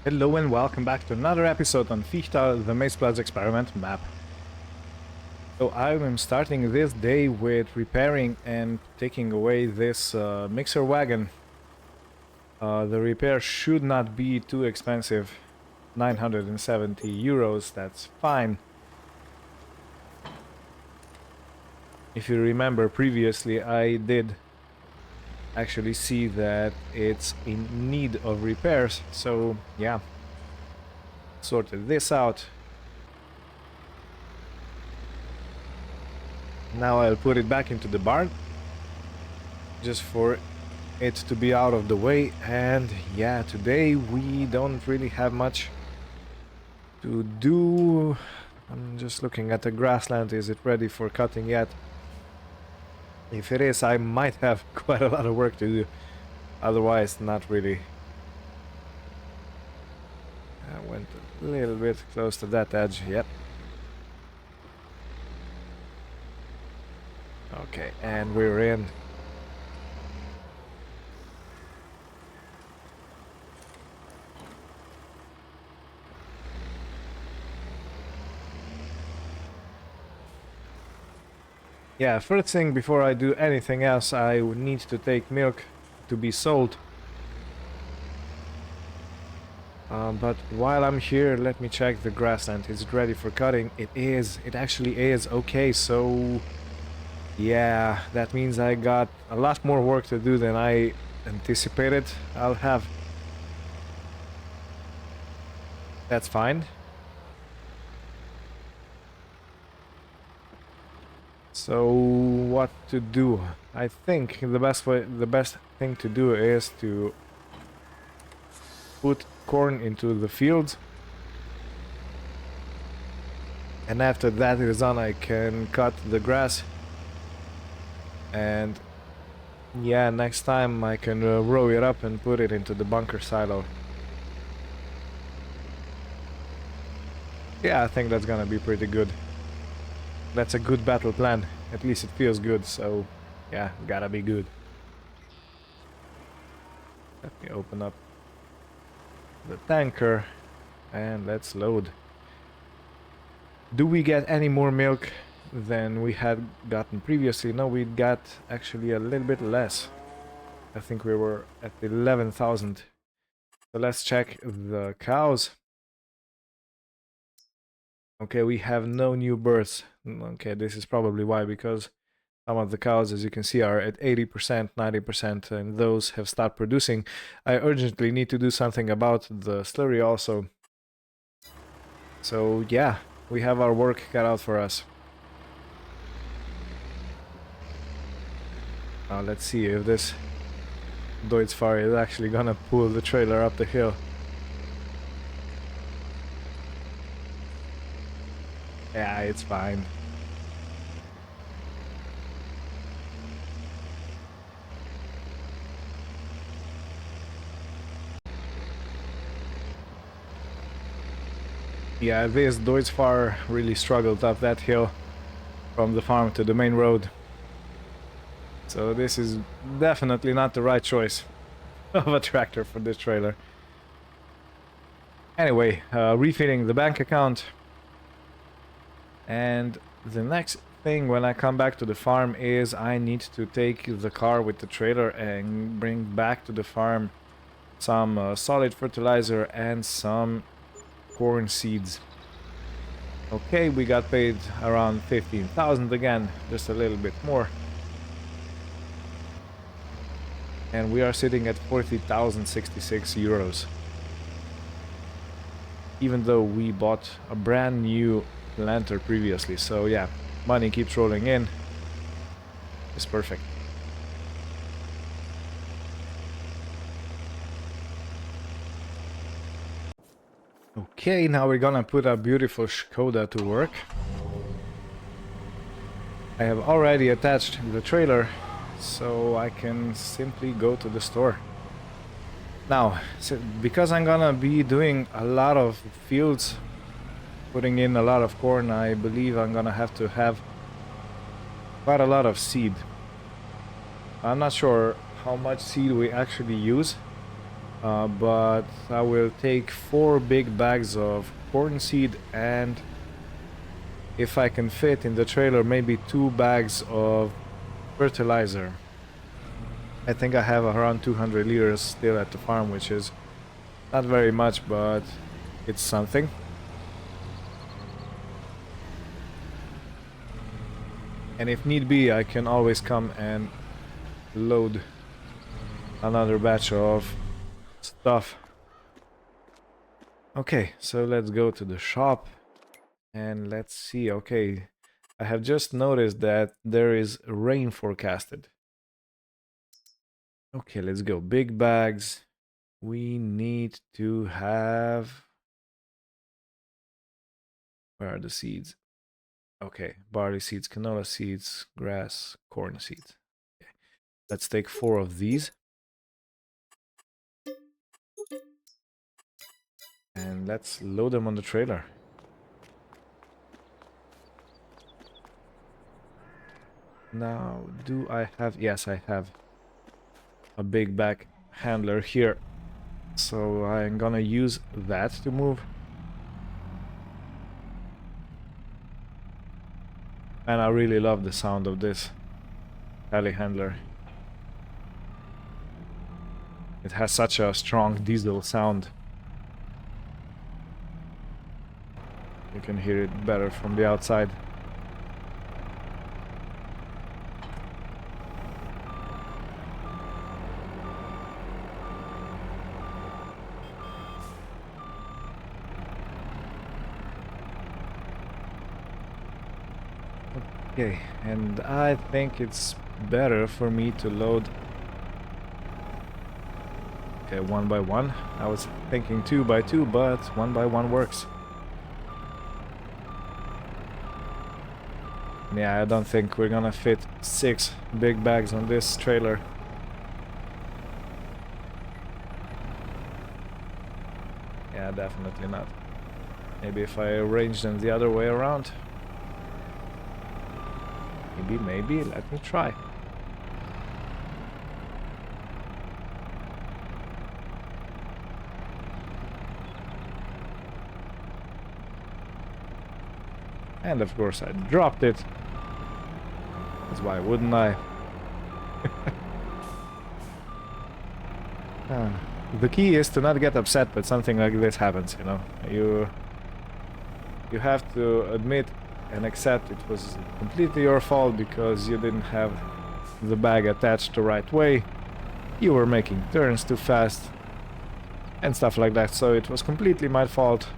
Hello and welcome back to another episode on Fichthal the MaizePlus Experiment map. So I am starting this day with repairing and taking away this mixer wagon. The repair should not be too expensive, 970 euros, that's fine. If you remember previously, I did actually see that it's in need of repairs, so yeah, sorted this out. Now I'll put it back into the barn just for it to be out of the way. And yeah, today we don't really have much to do. I'm just looking at the grassland. Is it ready for cutting yet? If it is, I might have quite a lot of work to do. Otherwise, not really. I went a little bit close to that edge. Yep. Okay, and we're in. Yeah, first thing before I do anything else, I would need to take milk to be sold. But while I'm here, let me check the grassland. Is it ready for cutting? It is. It actually is. Okay, so yeah, that means I got a lot more work to do than I anticipated I'll have. That's fine. So what to do? I think the best thing to do is to put corn into the field, and after that is done, I can cut the grass. And yeah, next time I can row it up and put it into the bunker silo. Yeah, I think that's gonna be pretty good. That's a good battle plan. At least it feels good, so yeah, gotta be good. Let me open up the tanker and let's load. Do we get any more milk than we had gotten previously? No, we got actually a little bit less. I think we were at 11,000. So let's check the cows. Okay, we have no new births. Okay, this is probably why, because some of the cows, as you can see, are at 80%, 90%, and those have stopped producing. I urgently need to do something about the slurry also. So yeah, we have our work cut out for us. Now let's see if this Deutz-Fahr is actually gonna pull the trailer up the hill. Yeah, it's fine. Yeah, this Deutz-Fahr really struggled up that hill from the farm to the main road. So this is definitely not the right choice of a tractor for this trailer. Anyway, refilling the bank account. And the next thing when I come back to the farm is I need to take the car with the trailer and bring back to the farm some solid fertilizer and some corn seeds. Okay, we got paid around 15,000 again, just a little bit more. And we are sitting at 40,066 euros. Even though we bought a brand new planter previously, so yeah, money keeps rolling in. It's perfect. Okay, now we're gonna put a beautiful Skoda to work. I have already attached the trailer, so I can simply go to the store. Now, because I'm gonna be doing a lot of fields, putting in a lot of corn, I believe I'm gonna have to have quite a lot of seed. I'm not sure how much seed we actually use, but I will take 4 big bags of corn seed, and if I can fit in the trailer, maybe 2 bags of fertilizer. I think I have around 200 liters still at the farm, which is not very much, but it's something. And if need be, I can always come and load another batch of stuff. Okay, so let's go to the shop and let's see. Okay, I have just noticed that there is rain forecasted. Okay, let's go. Big bags. We need to have... Where are the seeds? Okay, barley seeds, canola seeds, grass, corn seeds. Okay. Let's take 4 of these. And let's load them on the trailer. Now, do I have... Yes, I have a big bag handler here. So I'm gonna use that to move. And I really love the sound of this telehandler. It has such a strong diesel sound. You can hear it better from the outside. Okay, and I think it's better for me to load... Okay, 1 by 1. I was thinking 2 by 2, but 1 by 1 works. Yeah, I don't think we're gonna fit 6 big bags on this trailer. Yeah, definitely not. Maybe if I arrange them the other way around. Maybe, let me try. And of course I dropped it. That's why wouldn't I? The key is to not get upset when something like this happens, you know. You have to admit and accept it was completely your fault because you didn't have the bag attached the right way. You were making turns too fast and stuff like that, so it was completely my fault.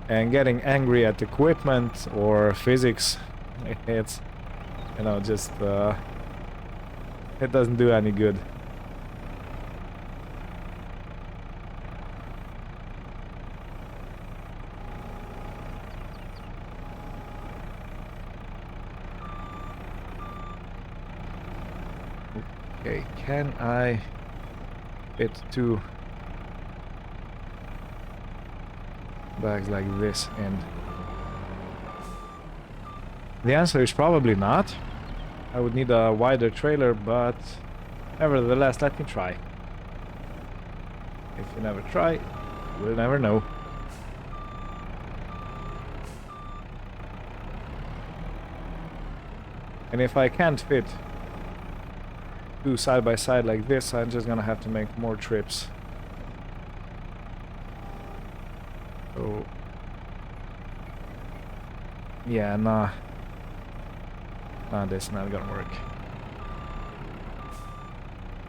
And getting angry at equipment or physics, it's, you know, just it doesn't do any good. Okay, can I fit 2 bags like this in? The answer is probably not. I would need a wider trailer, but nevertheless, let me try. If you never try, you'll never know. And if I can't fit 2 side by side like this, I'm just gonna have to make more trips. So yeah, nah, that's not gonna work.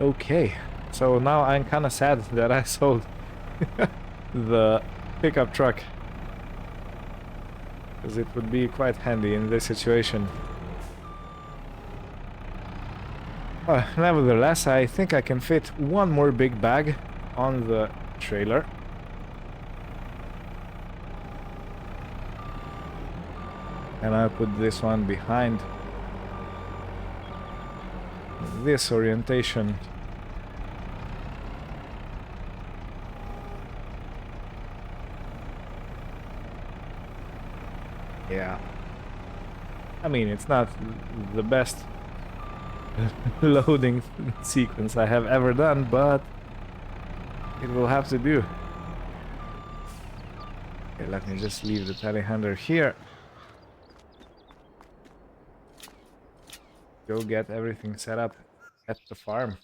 Okay, so now I'm kinda sad that I sold the pickup truck, because it would be quite handy in this situation. Nevertheless, I think I can fit 1 more big bag on the trailer. And I'll put this one behind this orientation. Yeah. I mean, it's not the best loading sequence I have ever done, but it will have to do. Okay, let me just leave the telehandler here. Go get everything set up at the farm.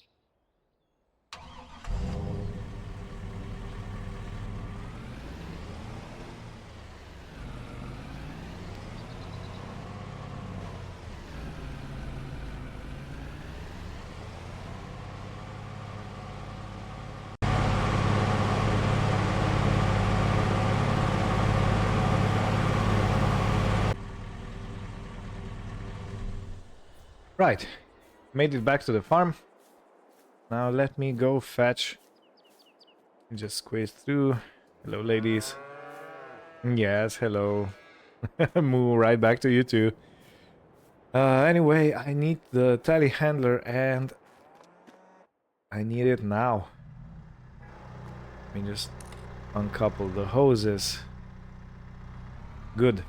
Right, made it back to the farm. Now let me go fetch. Just squeeze through. Hello, ladies. Yes, hello. Moo, right back to you too. Anyway, I need the telehandler and I need it now. Let me just uncouple the hoses. Good.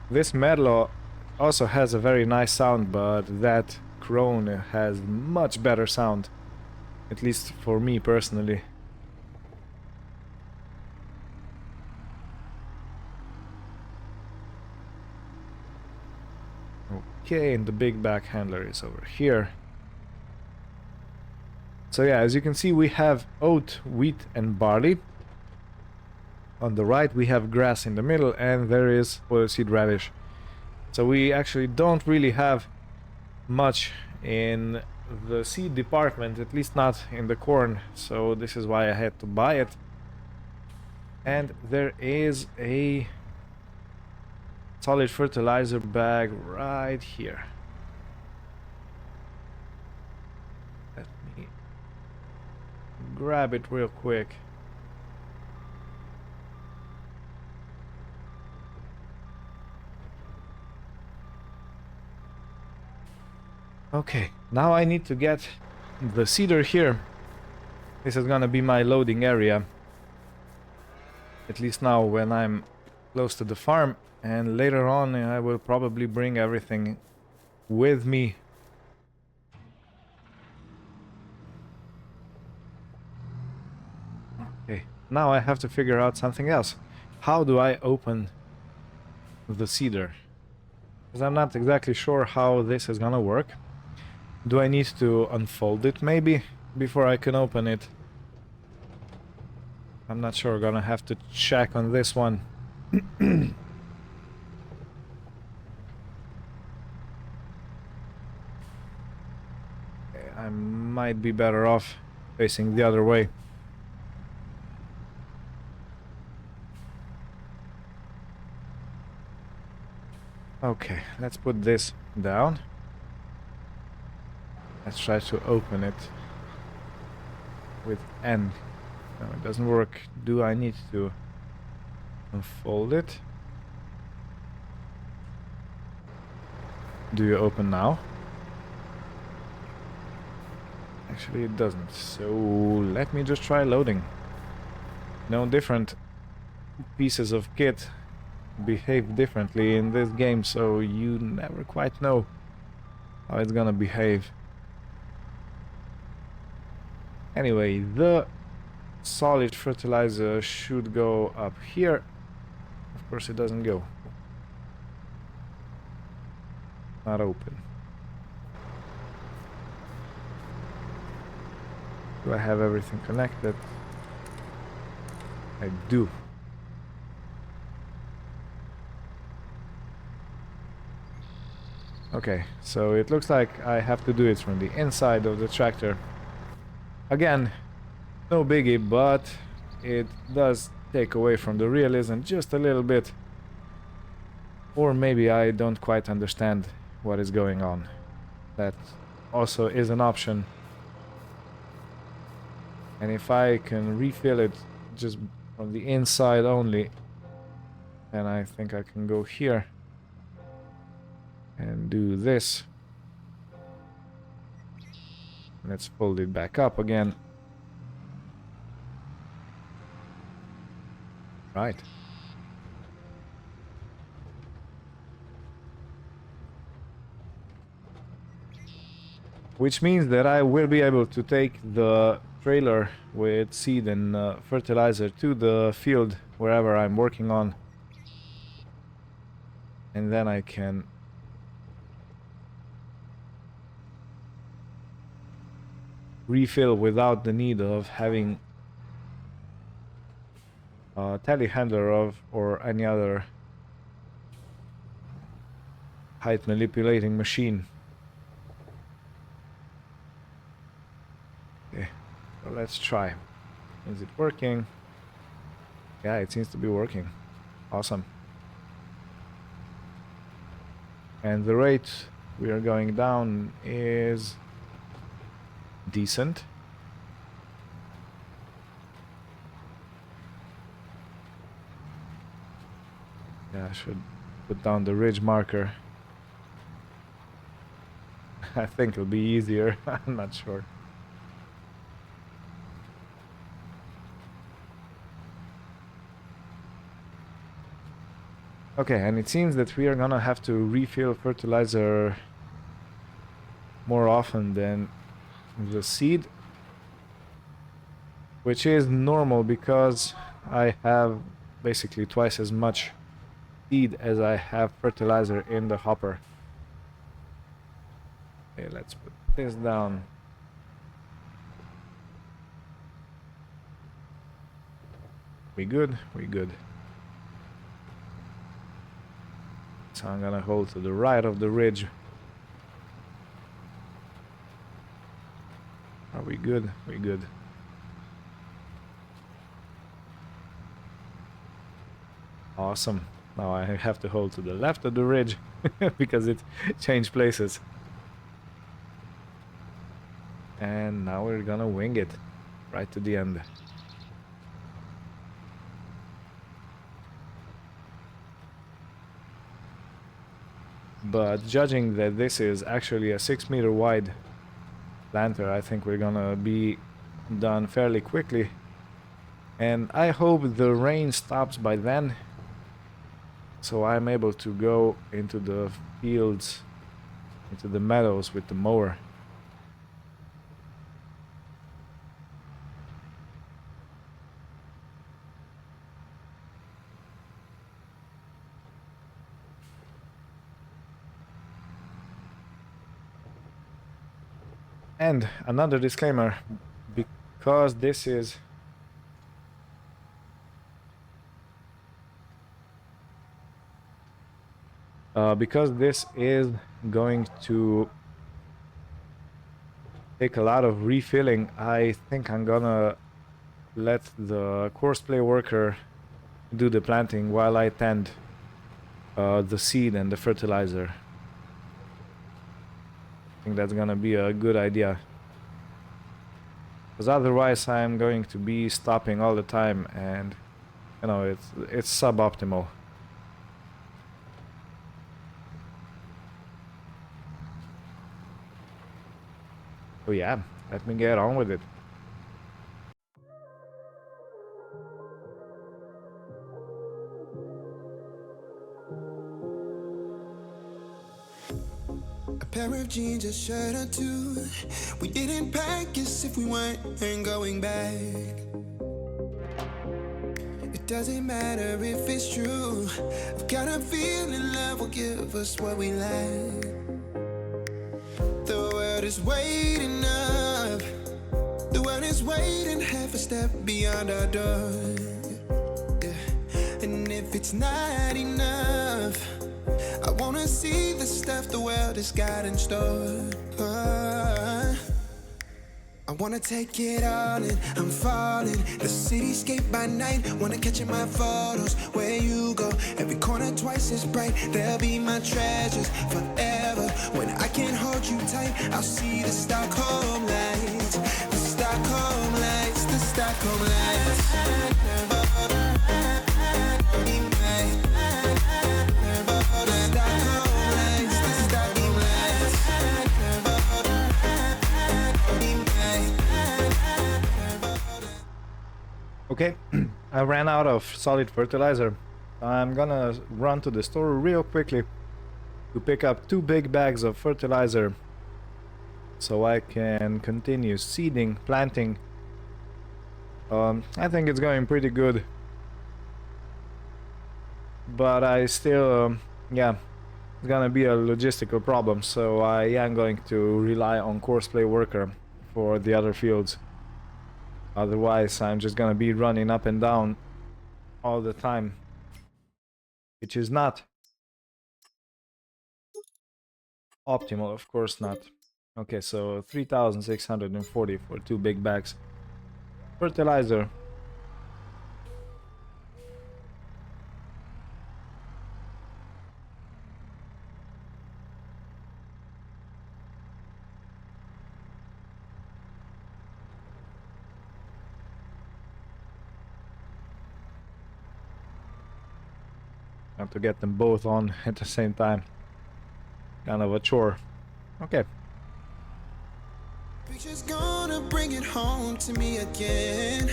This Merlo also has a very nice sound, but that Krone has much better sound. At least for me personally. Okay, and the big back handler is over here. So yeah, as you can see, we have oat, wheat and barley. On the right we have grass in the middle, and there is oilseed radish. So we actually don't really have much in the seed department, at least not in the corn, so this is why I had to buy it. And there is a solid fertilizer bag right here. Let me grab it real quick. Okay, now I need to get the seeder here. This is gonna be my loading area. At least now when I'm close to the farm, and later on I will probably bring everything with me. Okay, now I have to figure out something else. How do I open the seeder? Because I'm not exactly sure how this is gonna work. Do I need to unfold it maybe before I can open it? I'm not sure, gonna have to check on this one. I might be better off facing the other way. Okay, let's put this down. Let's try to open it with N. No, it doesn't work. Do I need to unfold it? Do you open now? Actually, it doesn't. So let me just try loading. No, different pieces of kit behave differently in this game, so you never quite know how it's gonna behave. Anyway, the solid fertilizer should go up here. Of course it doesn't go. Not open. Do I have everything connected? I do. Okay, so it looks like I have to do it from the inside of the tractor. Again, no biggie, but it does take away from the realism just a little bit. Or maybe I don't quite understand what is going on. That also is an option. And if I can refill it just from the inside only, then I think I can go here and do this. Let's fold it back up again. Right. which means that I will be able to take the trailer with seed and fertilizer to the field wherever I'm working on, and then I can refill without the need of having a telehandler or any other height manipulating machine. Okay, so let's try. Is it working? Yeah, it seems to be working. Awesome. And the rate we are going down is decent. Yeah, I should put down the ridge marker. I think it'll be easier. I'm not sure. Okay, and it seems that we are gonna have to refill fertilizer more often than the seed, which is normal because I have basically twice as much seed as I have fertilizer in the hopper. Okay, let's put this down. We good? We good. So I'm gonna hold to the right of the ridge. Are we good? We good. Awesome. Now I have to hold to the left of the ridge because it changed places. And now we're gonna wing it right to the end. But judging that this is actually a 6-meter wide planter, I think we're gonna be done fairly quickly. And I hope the rain stops by then, so I'm able to go into the fields, into the meadows with the mower. And another disclaimer, because this is going to take a lot of refilling, I think I'm gonna let the courseplay worker do the planting while I tend the seed and the fertilizer. I think that's gonna be a good idea, because otherwise I'm going to be stopping all the time, and you know, it's suboptimal. So yeah, let me get on with it. Pair of jeans, a shirt or two. We didn't pack as if we weren't going back. It doesn't matter if it's true. I've got a feeling love will give us what we lack. The world is waiting up. The world is waiting half a step beyond our door. Yeah. And if it's not enough, I wanna see the stuff the world has got in store. I wanna take it all in, I'm falling. The cityscape by night, wanna catch in my photos. Where you go, every corner twice as bright. They'll be my treasures forever. When I can't hold you tight, I'll see the Stockholm lights. The Stockholm lights, the Stockholm lights. Okay, I ran out of solid fertilizer. I'm gonna run to the store real quickly to pick up 2 big bags of fertilizer so I can continue seeding, planting. I think it's going pretty good, but I still, yeah, it's gonna be a logistical problem, so I am going to rely on courseplay worker for the other fields. Otherwise, I'm just gonna be running up and down all the time, which is not optimal, of course not. Okay, so 3,640 for 2 big bags. Fertilizer. Have to get them both on at the same time. Kind of a chore. Okay. Picture's gonna bring it home to me again.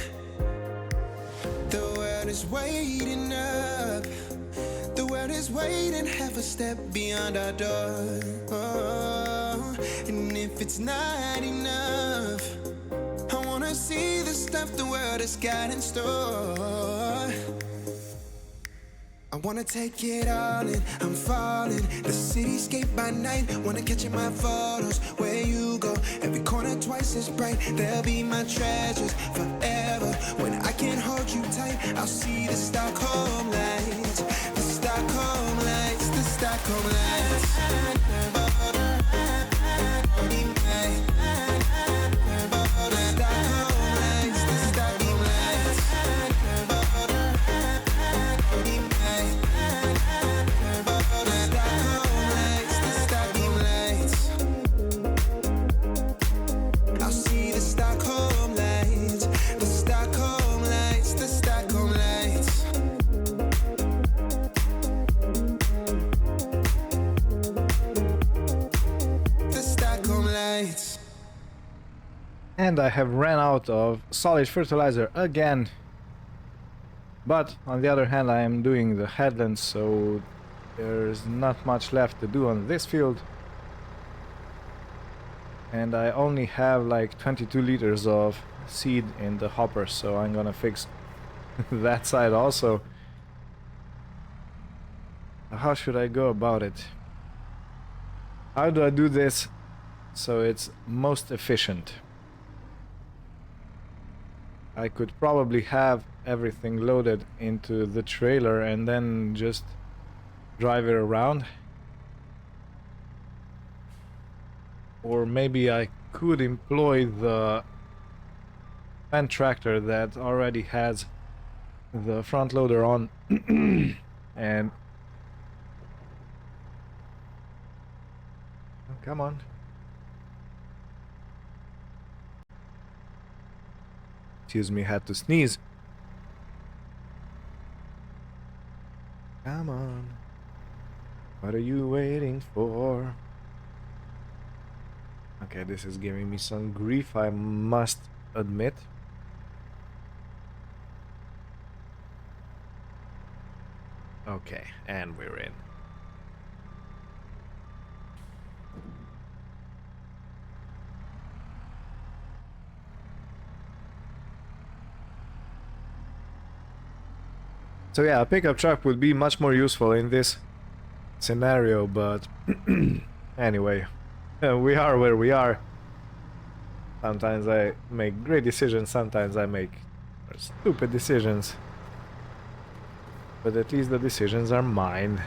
The world is waiting up. The world is waiting half a step beyond our door. Oh, and if it's not enough, I wanna see the stuff the world has got in store. I wanna take it all in, I'm falling. The cityscape by night, wanna catch in my photos. Where you go, every corner twice as bright. They'll be my treasures forever. When I can't hold you tight, I'll see the Stockholm lights. The Stockholm lights, the Stockholm lights. And I have ran out of solid fertilizer again. But on the other hand, I am doing the headlands, so there's not much left to do on this field. And I only have like 22 liters of seed in the hopper, so I'm gonna fix that side also. How should I go about it? How do I do this so it's most efficient? I could probably have everything loaded into the trailer and then just drive it around. Or maybe I could employ the Fendt tractor that already has the front loader on and... Oh, come on. Excuse me, had to sneeze. Come on. What are you waiting for? Okay, this is giving me some grief, I must admit. Okay, and we're in. So yeah, a pickup truck would be much more useful in this scenario, but anyway, we are where we are. Sometimes I make great decisions, sometimes I make stupid decisions. But at least the decisions are mine.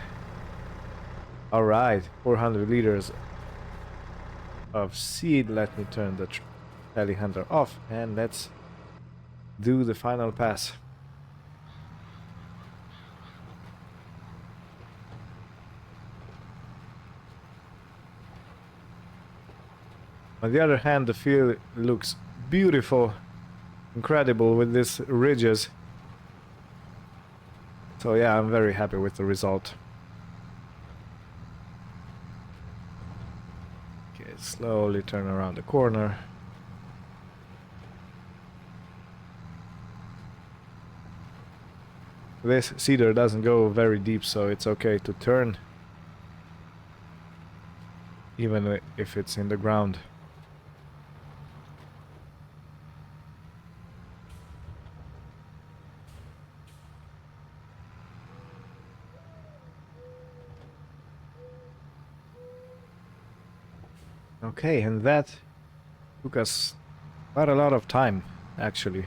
Alright, 400 liters of seed. Let me turn the telehandler off and let's do the final pass. On the other hand, the field looks beautiful, incredible with these ridges. So yeah, I'm very happy with the result. Okay, slowly turn around the corner. This seeder doesn't go very deep, so it's okay to turn, even if it's in the ground. Okay, and that took us quite a lot of time, actually.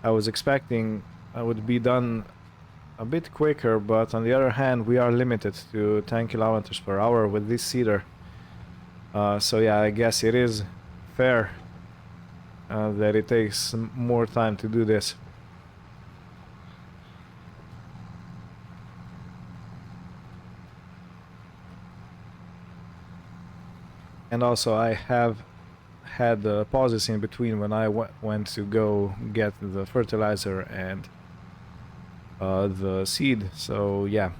I was expecting I would be done a bit quicker, but on the other hand, we are limited to 10 kilometers per hour with this seeder. So yeah, I guess it is fair that it takes more time to do this. And also I have had pauses in between when I went to go get the fertilizer and the seed. So yeah,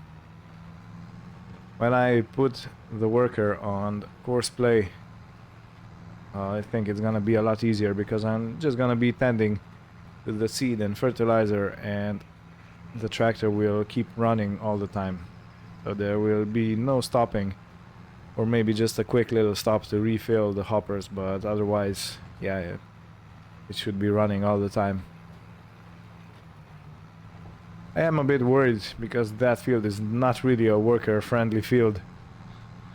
when I put the worker on course play, I think it's gonna be a lot easier because I'm just gonna be tending to the seed and fertilizer, and the tractor will keep running all the time. So there will be no stopping, or maybe just a quick little stop to refill the hoppers, but otherwise, yeah, it should be running all the time. I am a bit worried because that field is not really a worker-friendly field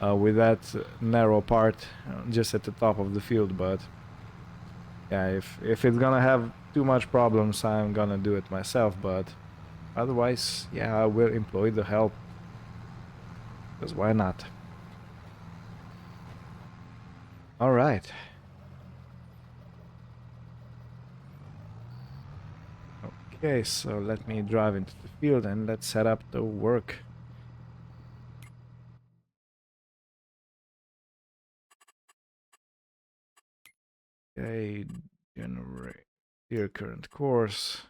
with that narrow part just at the top of the field, but yeah, if it's gonna have too much problems, I'm gonna do it myself, but otherwise, yeah, I will employ the help, because why not? All right. Okay, so let me drive into the field and let's set up the work. Okay, generate here current course.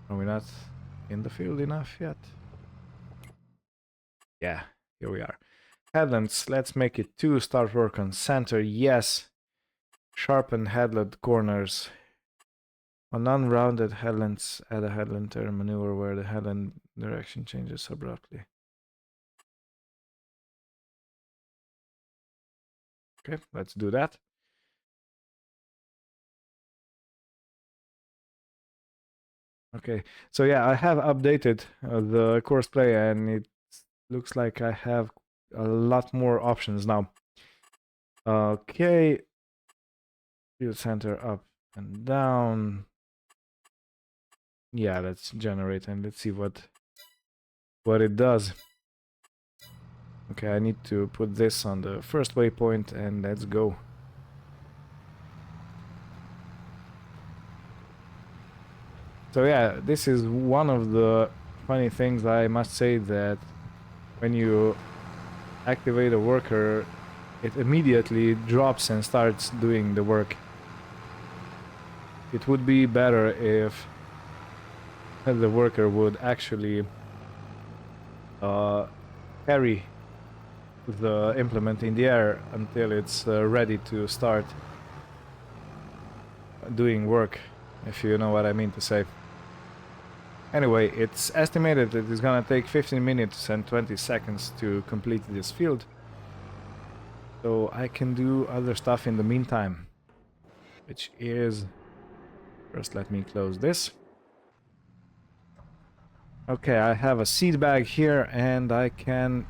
Are we not in the field enough yet? Yeah, here we are. Headlands, let's make it 2. Start work on center, yes. Sharpen headland corners. On unrounded headlands, add a headland turn maneuver where the headland direction changes abruptly. Okay, let's do that. Okay, so yeah, I have updated the course play, and it looks like I have a lot more options now. Okay, field center up and down. Yeah, let's generate and let's see what it does. Okay, I need to put this on the first waypoint and let's go. So yeah, this is one of the funny things I must say, that when you activate a worker, it immediately drops and starts doing the work. It would be better if the worker would actually carry the implement in the air until it's ready to start doing work, if you know what I mean to say. Anyway, it's estimated that it's gonna take 15 minutes and 20 seconds to complete this field, so I can do other stuff in the meantime, which is... First let me close this. Okay, I have a seed bag here and I can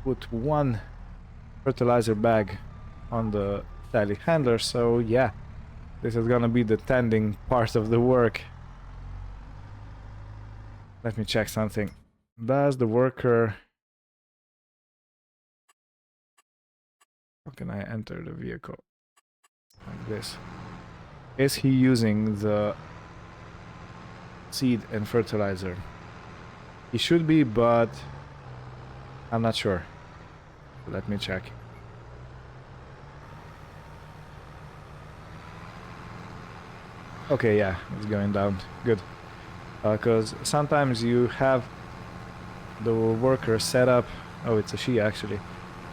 put 1 fertilizer bag on the telehandler, so yeah, this is gonna be the tending part of the work. Let me check something. Does the worker... How can I enter the vehicle? Like this. Is he using the seed and fertilizer? He should be, but I'm not sure. Let me check. Okay, yeah, it's going down. Good. Because sometimes you have the worker set up... Oh, it's a she actually.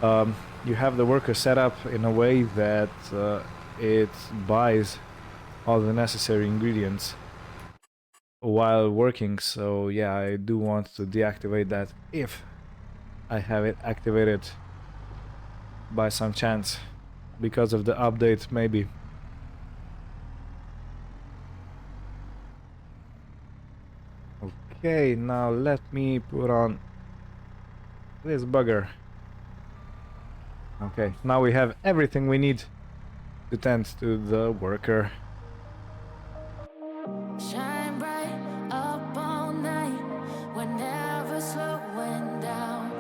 You have the worker set up in a way that it buys all the necessary ingredients while working, so yeah, I do want to deactivate that if I have it activated by some chance, because of the update maybe. Okay, now let me put on this bugger. Okay, now we have everything we need to tend to the worker. Shine bright up all night, we're never slowing down.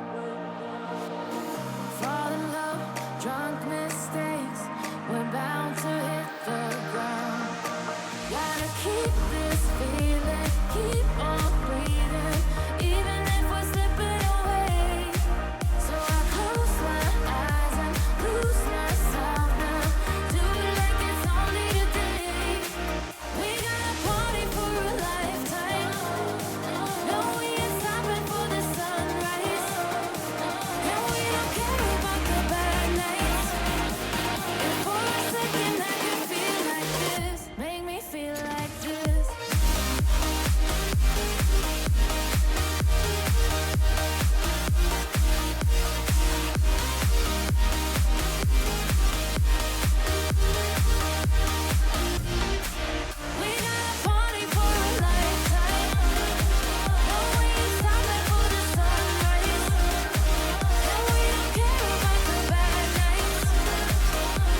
Fall in love, drunk mistakes, we're bound to hit the ground. Gotta keep this feeling, keep on breathing, even if we're slipping away. So I close my eyes and lose myself now. Do it like it's only today. We got a party for a lifetime. No, we ain't stopping for the sunrise. And we don't care about the bad nights. If for a second I could feel like this, make me feel like this. We got a party for a lifetime. No, we ain't stopping for the sunrise. And we don't care about the bad nights.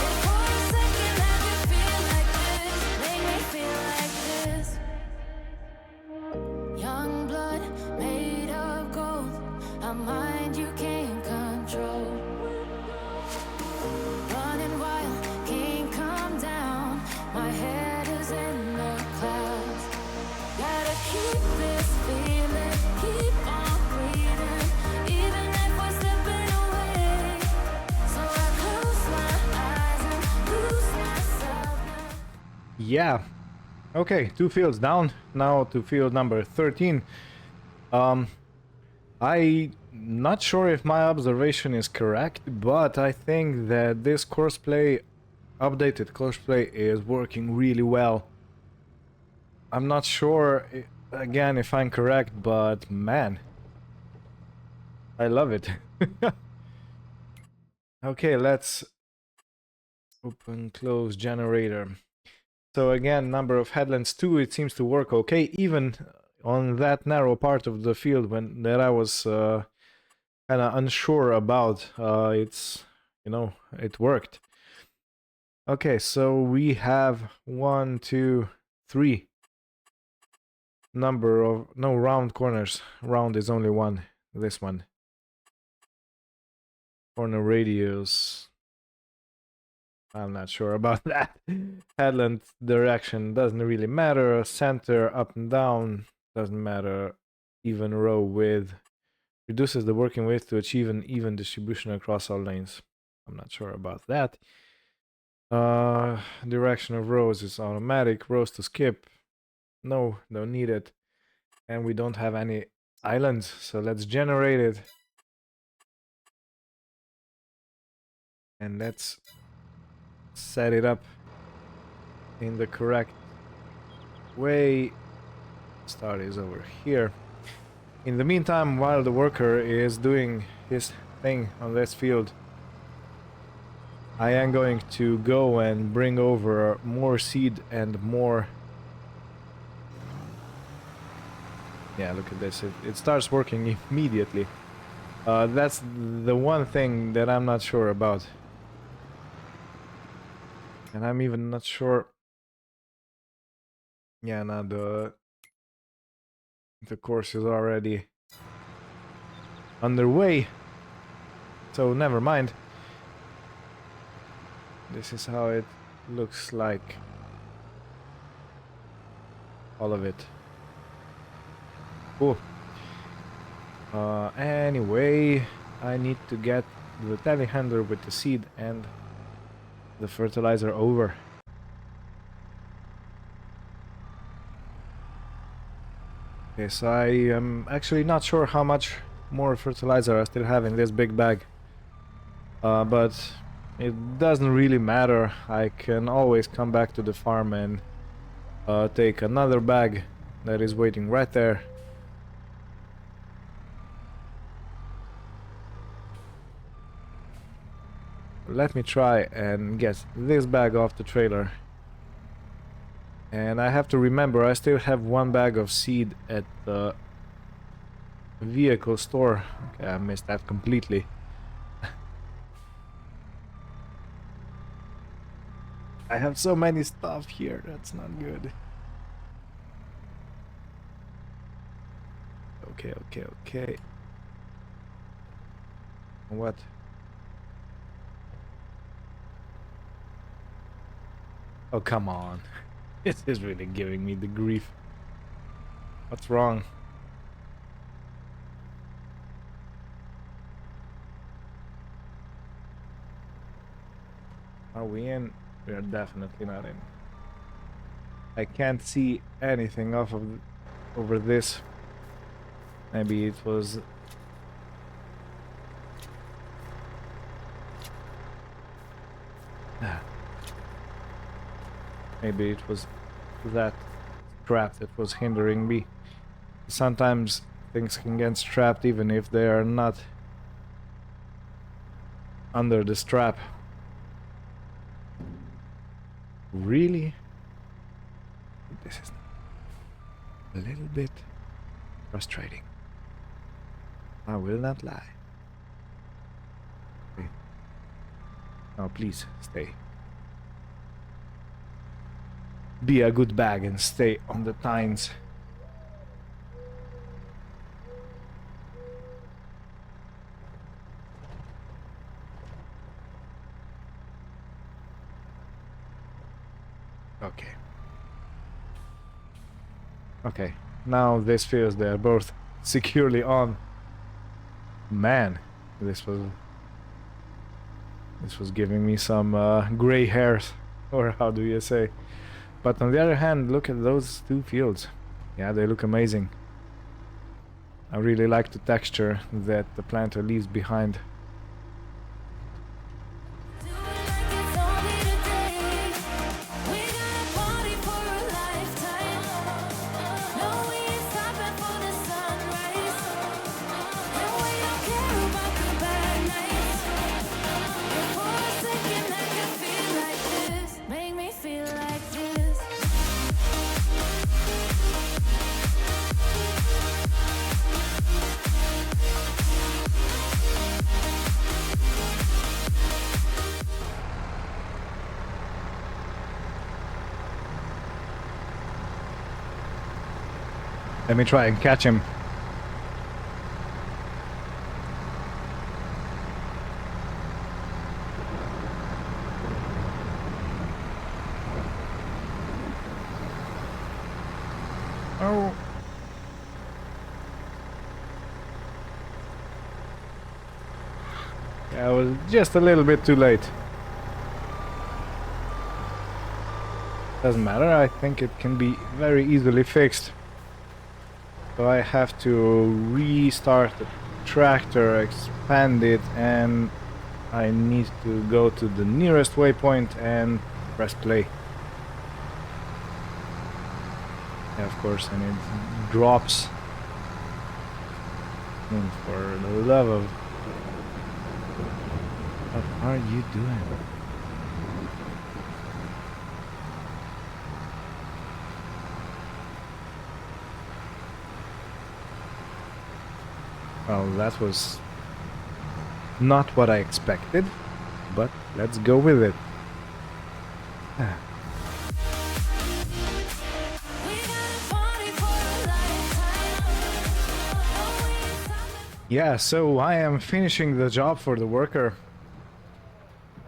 If for a second I could feel like this, make me feel like this. Young blood made of gold, a mind you can't control. Running wild, can't come down. My head is in the clouds. Gotta keep this feeling, keep on breathing, even if we're slipping away. So I close my eyes and lose myself now. Yeah. Okay, 2 fields down. Now to field number 13. I'm not sure if my observation is correct, but I think that this courseplay, updated courseplay, is working really well. I'm not sure, again, if I'm correct, but man, I love it. Okay, let's open, close generator. So again, number of headlands 2, it seems to work okay, even on that narrow part of the field when that I was kind of unsure about. It's, you know, it worked. Okay, so we have 1, 2, 3 number of, no, round corners. Round is only one, this one. Corner radius, I'm not sure about that. Headland direction doesn't really matter. Center, up and down, doesn't matter. Even row width reduces the working width to achieve an even distribution across all lanes. I'm not sure about that. Direction of rows is automatic. Rows to skip, no, don't need it. And we don't have any islands, so let's generate it. And let's set it up in the correct way. Start is over here. In the meantime, while the worker is doing his thing on this field, I am going to go and bring over more seed and more. Yeah, look at this. It starts working immediately. That's the one thing that I'm not sure about. And I'm even not sure. Yeah, now the course is already underway. So never mind. This is how it looks like. All of it. Cool. Anyway, I need to get the telehandler with the seed and the fertilizer over. Okay, so I am actually not sure how much more fertilizer I still have in this big bag. But it doesn't really matter. I can always come back to the farm and take another bag that is waiting right there. Let me try and get this bag off the trailer. And I have to remember, I still have one bag of seed at the vehicle store. Okay, I missed that completely. I have so many stuff here, that's not good. Okay, okay, okay. What? Oh, come on. This is really giving me the grief. What's wrong? Are we in? We are definitely not in. I can't see anything off of over this. Maybe it was... Maybe it was that strap that was hindering me. Sometimes things can get strapped even if they are not under the strap. Really? This is a little bit frustrating. I will not lie. Okay. Now please stay. Be a good bag and stay on the tines. Okay. Okay. Now this feels they're both securely on. Man, this was giving me some gray hairs, or how do you say? But on the other hand, look at those two fields. Yeah, they look amazing. I really like the texture that the planter leaves behind. Let me try and catch him. Oh. Yeah, I was just a little bit too late. Doesn't matter, I think it can be very easily fixed. So I have to restart the tractor, expand it, and I need to go to the nearest waypoint and press play. Yeah, of course, and it drops. And for the love of... What are you doing? Well, that was not what I expected, but let's go with it. Yeah, so I am finishing the job for the worker.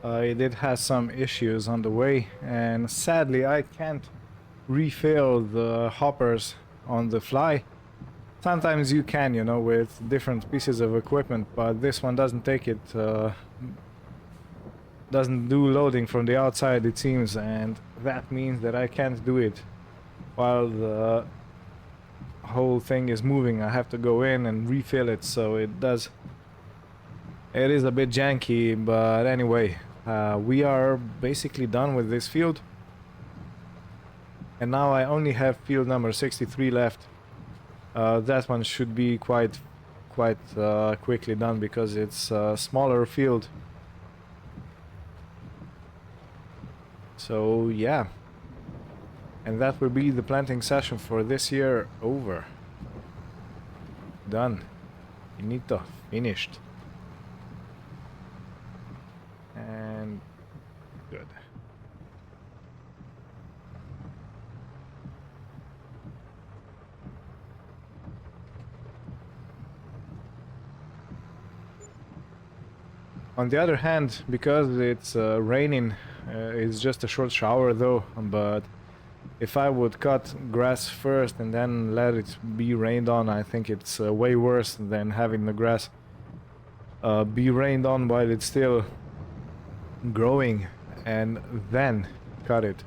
It did have some issues on the way, and sadly I can't refill the hoppers on the fly. Sometimes you can, you know, with different pieces of equipment, but this one doesn't take it, doesn't do loading from the outside, it seems, and that means that I can't do it while the whole thing is moving. I have to go in and refill it, so it is a bit janky, but anyway, we are basically done with this field, and now I only have field number 63 left. That one should be quite quickly done because it's a smaller field. So yeah, and that will be the planting session for this year over. Done. Finito. Finished. And good. On the other hand, because it's raining, it's just a short shower though, but if I would cut grass first and then let it be rained on, I think it's way worse than having the grass be rained on while it's still growing and then cut it.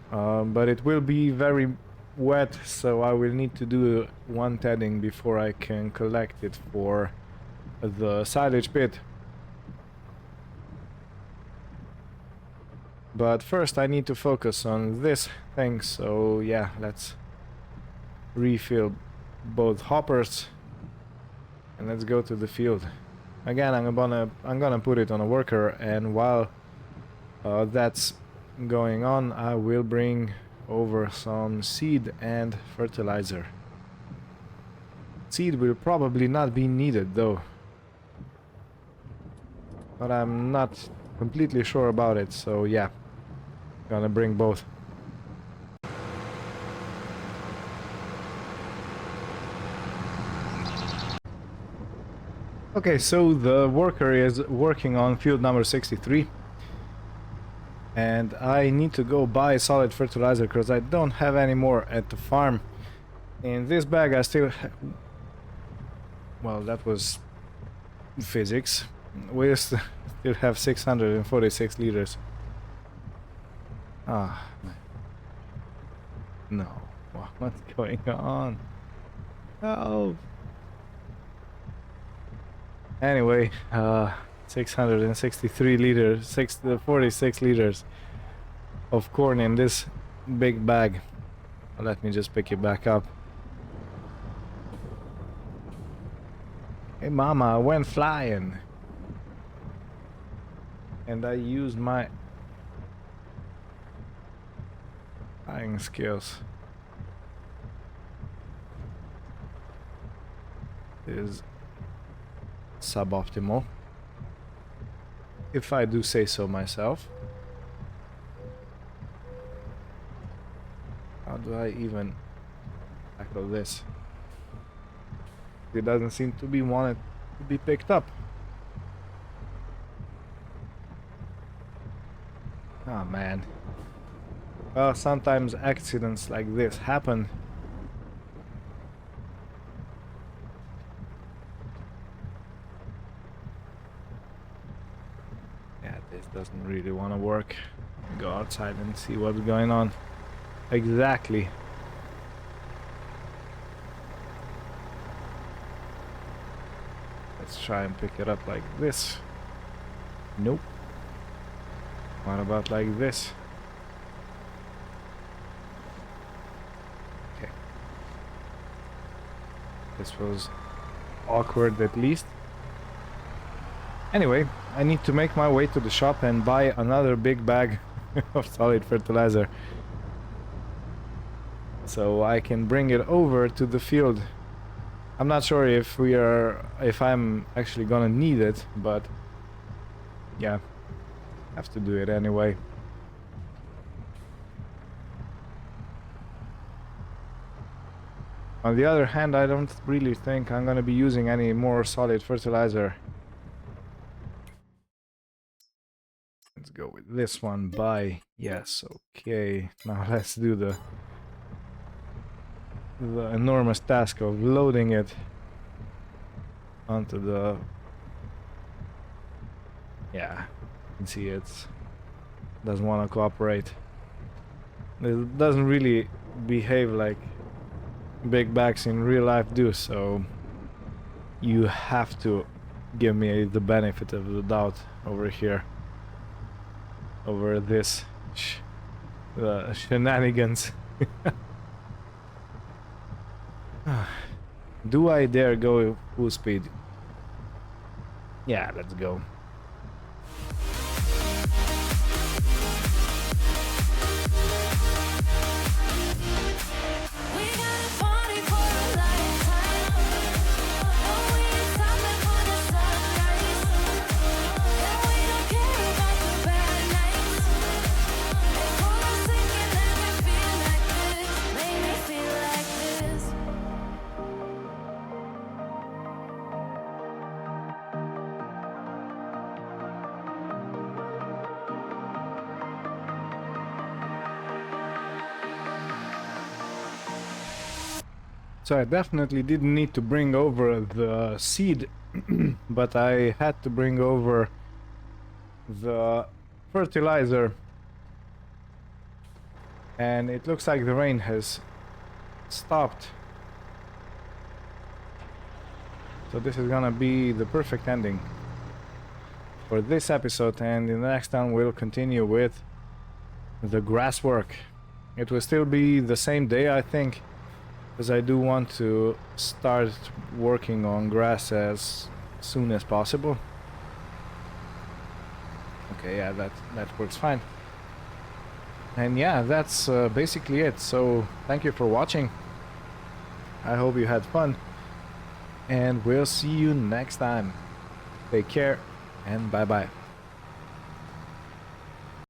But it will be very wet, so I will need to do one tedding before I can collect it for the silage pit. But first I need to focus on this thing, so yeah, let's refill both hoppers and let's go to the field. Again, I'm gonna put it on a worker, and while that's going on, I will bring over some seed and fertilizer. Seed will probably not be needed though, but I'm not completely sure about it, so yeah, gonna bring both. Okay, so the worker is working on field number 63, and I need to go buy solid fertilizer because I don't have any more at the farm. In this bag I still well, that was physics. We still have 646 liters. Ah, no, what's going on? Oh. Anyway, 663 liters, 46 liters of corn in this big bag. Let me just pick it back up. Hey mama, I went flying. And I used my flying skills. Is suboptimal, if I do say so myself. How do I even tackle this? It doesn't seem to be wanted to be picked up. Oh man. Well, sometimes accidents like this happen. This doesn't really want to work. Go outside and see what's going on. Exactly. Let's try and pick it up like this. Nope. What about like this? Okay. This was awkward at least. Anyway, I need to make my way to the shop and buy another big bag of solid fertilizer, so I can bring it over to the field. I'm not sure if I'm actually gonna need it, but yeah, have to do it anyway. On the other hand, I don't really think I'm gonna be using any more solid fertilizer. Let's go with this one. Buy. Yes, okay. Now let's do the enormous task of loading it onto the... Yeah, you can see it doesn't want to cooperate. It doesn't really behave like big bags in real life do, so you have to give me the benefit of the doubt over here. Over this shenanigans. Do I dare go full speed? Yeah, let's go. So I definitely didn't need to bring over the seed, but I had to bring over the fertilizer. And it looks like the rain has stopped. So this is gonna be the perfect ending for this episode, and in the next one we'll continue with the grass work. It will still be the same day, I think, because I do want to start working on grass as soon as possible. Okay, yeah, that works fine. And yeah, that's basically it. So thank you for watching. I hope you had fun, and we'll see you next time. Take care and bye bye.